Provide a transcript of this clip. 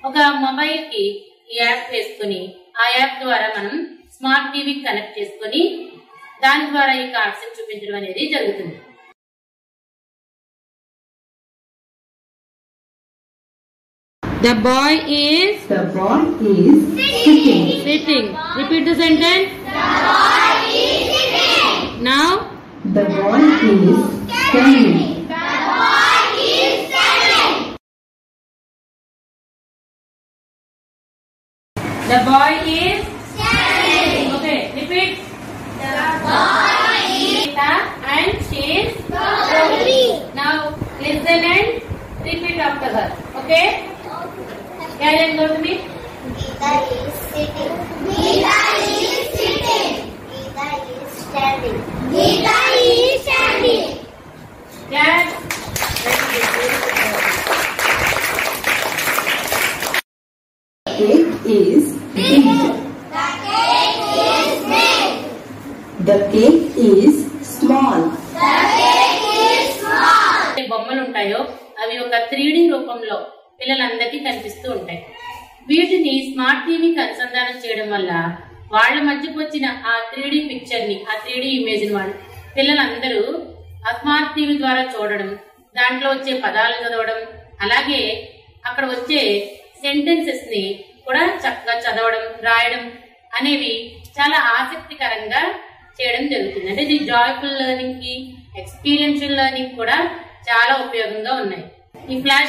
ఒక మొబైల్ కి ఈ యాప్ వేసుకుని ఆ యాప్ ద్వారా మనం స్మార్ట్ టీవీ కనెక్ట్ చేసుకుని దాని ద్వారా ఈ కార్డ్స్ చూపించడం అనేది జరుగుతుంది. The boy is sitting. Repeat the sentence. The boy is sitting. Now the boy is standing. The boy is standing. The boy is standing. Okay, repeat. The boy is and she is going. Now listen and repeat after her. Okay? Can go to me? Geeta is sitting. Geeta is sitting. Geeta is standing. Geeta is standing. Yes. Cake is big. The cake is big. The cake is small. The cake is small. బొమ్మలు ఉంటాయో అవి ఒక 3D రూపంలో పిల్లలందరికీ కనిపిస్తూ ఉంటాయి. వీటిని smart టీవీకి అనుసంధానం చేయడం వల్ల వాళ్ళ మధ్యకు వచ్చిన ఆ 3D పిక్చర్ ని, ఆ 3D ఇమేజ్ ని పిల్లలందరూ ఆ స్మార్ట్ టీవీ ద్వారా చూడడం, దాంట్లో వచ్చే పదాలు చదవడం, అలాగే అక్కడ వచ్చే సెంటెన్సెస్ ని కూడా చక్కగా చదవడం, రాయడం అనేవి చాలా ఆసక్తికరంగా చేయడం జరుగుతుంది. అంటే ఇది జాయ్ఫుల్ లెర్నింగ్ కి, ఎక్స్పీరియన్షియల్ లెర్నింగ్ కూడా చాలా ఉపయోగంగా ఉన్నాయి. ఈ ఫ్లాష్